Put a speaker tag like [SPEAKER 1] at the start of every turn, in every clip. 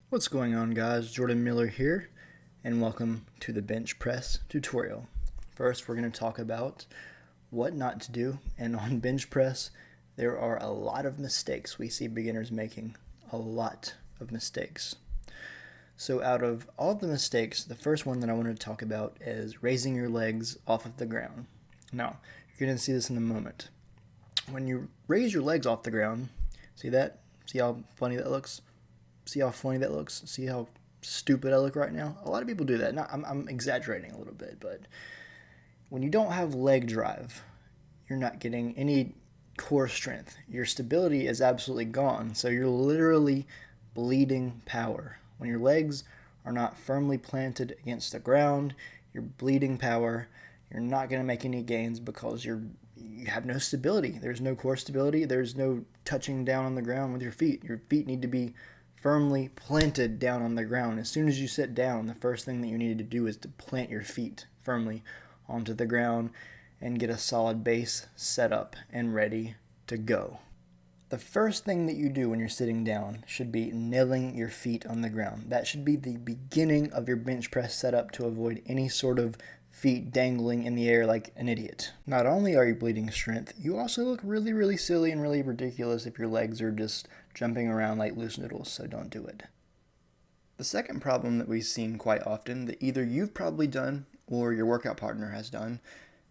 [SPEAKER 1] What's going on, guys? Jordan Miller here, and welcome to the bench press tutorial. First, we're going to talk about what not to do, and on bench press, there are a lot of mistakes we see beginners making. A lot of mistakes. So out of all the mistakes, the first one that I want to talk about is raising your legs off of the ground. Now, you're going to see this in a moment. When you raise your legs off the ground, see that? See how funny that looks? See how funny that looks? See how stupid I look right now? A lot of people do that. I'm exaggerating a little bit, but when you don't have leg drive, you're not getting any core strength. Your stability is absolutely gone. So you're literally bleeding power. When your legs are not firmly planted against the ground, you're bleeding power. You're not going to make any gains because you have no stability. There's no core stability. There's no touching down on the ground with your feet. Your feet need to be firmly planted down on the ground. As soon as you sit down, the first thing that you need to do is to plant your feet firmly onto the ground and get a solid base set up and ready to go. The first thing that you do when you're sitting down should be nailing your feet on the ground. That should be the beginning of your bench press setup to avoid any sort of feet dangling in the air like an idiot. Not only are you bleeding strength, you also look really, really silly and really ridiculous if your legs are just jumping around like loose noodles, so don't do it. The second problem that we've seen quite often that either you've probably done or your workout partner has done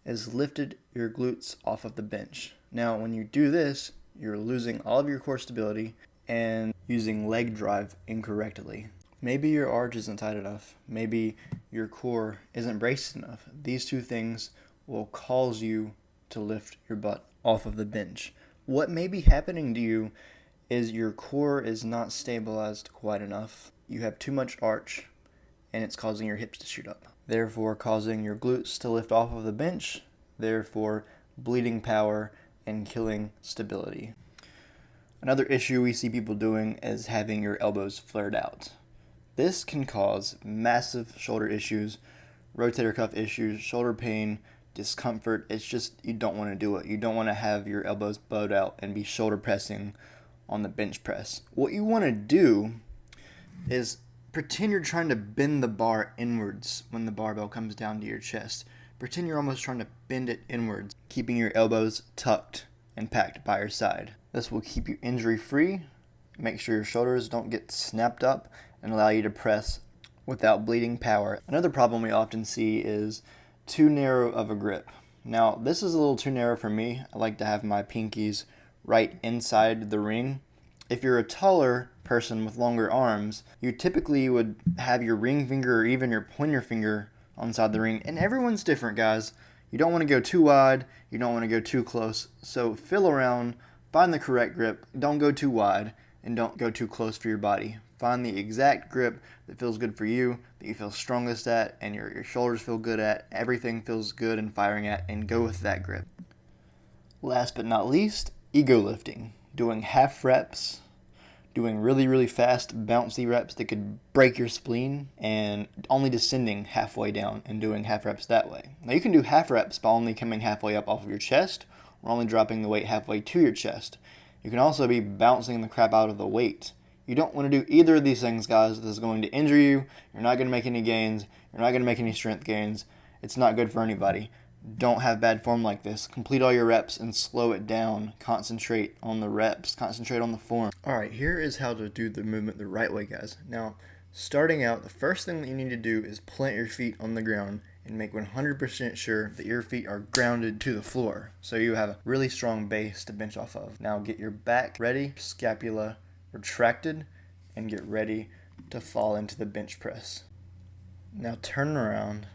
[SPEAKER 1] is lifted your glutes off of the bench. Now, when you do this, you're losing all of your core stability and using leg drive incorrectly. Maybe your arch isn't tight enough. Maybe your core isn't braced enough. These two things will cause you to lift your butt off of the bench. What may be happening to you is your core is not stabilized quite enough. You have too much arch, and it's causing your hips to shoot up, therefore causing your glutes to lift off of the bench, therefore bleeding power and killing stability. Another issue we see people doing is having your elbows flared out. This can cause massive shoulder issues, rotator cuff issues, shoulder pain, discomfort. It's just, you don't want to do it. You don't want to have your elbows bowed out and be shoulder pressing on the bench press. What you want to do is pretend you're trying to bend the bar inwards when the barbell comes down to your chest. Pretend you're almost trying to bend it inwards, keeping your elbows tucked and packed by your side. This will keep you injury free, make sure your shoulders don't get snapped up, and allow you to press without bleeding power. Another problem we often see is too narrow of a grip. Now, this is a little too narrow for me. I like to have my pinkies right inside the ring. If you're a taller person with longer arms, you typically would have your ring finger or even your pointer finger inside the ring. And everyone's different, guys. You don't want to go too wide. You don't want to go too close. So feel around, find the correct grip. Don't go too wide and don't go too close for your body. Find the exact grip that feels good for you, that you feel strongest at, and your shoulders feel good at, everything feels good and firing at, and go with that grip. Last but not least, ego lifting. Doing half reps, doing really, really fast, bouncy reps that could break your spleen, and only descending halfway down and doing half reps that way. Now, you can do half reps by only coming halfway up off of your chest, or only dropping the weight halfway to your chest. You can also be bouncing the crap out of the weight. You don't want to do either of these things, guys. This is going to injure you. You're not going to make any gains. You're not going to make any strength gains. It's not good for anybody. Don't have bad form like this. Complete all your reps and slow it down. Concentrate on the reps. Concentrate on the form. Alright, here is how to do the movement the right way, guys. Now, starting out, the first thing that you need to do is plant your feet on the ground and make 100% sure that your feet are grounded to the floor, so you have a really strong base to bench off of. Now get your back ready, scapula retracted, and get ready to fall into the bench press. Now turn around,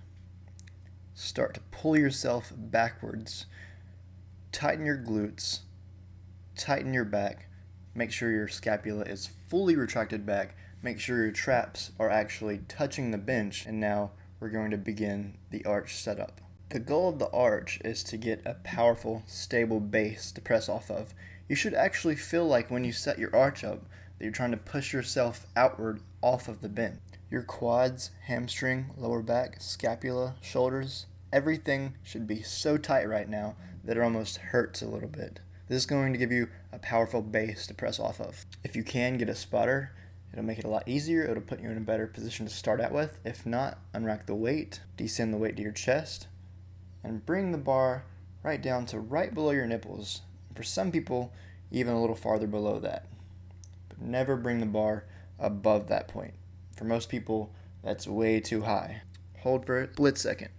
[SPEAKER 1] start to pull yourself backwards, tighten your glutes, tighten your back, make sure your scapula is fully retracted back, make sure your traps are actually touching the bench, and now we're going to begin the arch setup. The goal of the arch is to get a powerful, stable base to press off of. You should actually feel like when you set your arch up that you're trying to push yourself outward off of the bench. Your quads, hamstring, lower back, scapula, shoulders, everything should be so tight right now that it almost hurts a little bit. This is going to give you a powerful base to press off of. If you can, get a spotter It'll make it a lot easier. It'll put you in a better position to start out with. If not, unrack the weight, descend the weight to your chest, and bring the bar right down to right below your nipples. For some people, even a little farther below that. But never bring the bar above that point. For most people, that's way too high. Hold for a split second,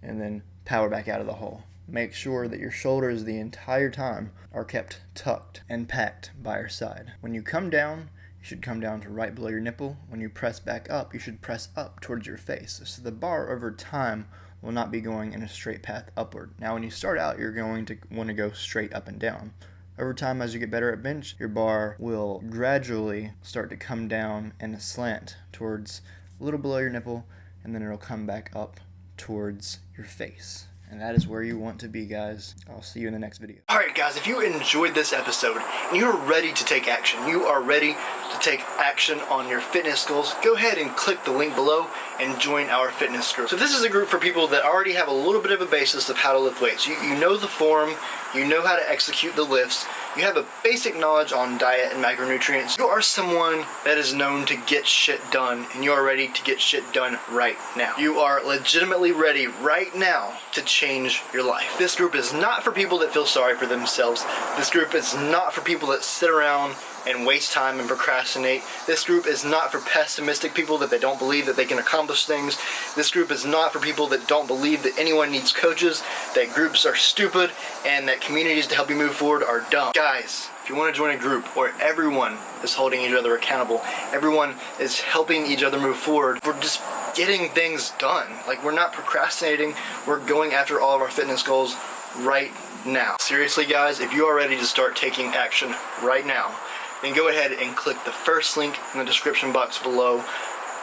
[SPEAKER 1] and then power back out of the hole. Make sure that your shoulders the entire time are kept tucked and packed by your side. When you come down, you should come down to right below your nipple. When you press back up, you should press up towards your face. So the bar over time will not be going in a straight path upward. Now when you start out, you're going to want to go straight up and down. Over time, as you get better at bench, your bar will gradually start to come down and slant towards a little below your nipple, and then it'll come back up towards your face. And that is where you want to be, guys. I'll see you in the next video. Alright guys, if you enjoyed this episode and you're ready to take action, you are ready to take action on your fitness goals, go ahead and click the link below and join our fitness group. So this is a group for people that already have a little bit of a basis of how to lift weights. You know the form, you know how to execute the lifts, you have a basic knowledge on diet and macronutrients. You are someone that is known to get shit done, and you are ready to get shit done right now. You are legitimately ready right now to change your life. This group is not for people that feel sorry for themselves. This group is not for people that sit around and waste time and procrastinate. This group is not for pessimistic people that they don't believe that they can accomplish things. This group is not for people that don't believe that anyone needs coaches, that groups are stupid, and that communities to help you move forward are dumb. Guys, if you want to join a group where everyone is holding each other accountable, everyone is helping each other move forward, we're just getting things done. Like, we're not procrastinating, we're going after all of our fitness goals right now. Seriously guys, if you are ready to start taking action right now, then go ahead and click the first link in the description box below.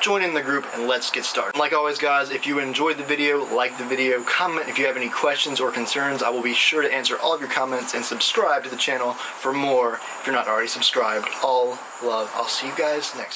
[SPEAKER 1] Join in the group and let's get started. Like always guys, if you enjoyed the video, like the video, comment if you have any questions or concerns. I will be sure to answer all of your comments, and subscribe to the channel for more if you're not already subscribed. All love. I'll see you guys next time.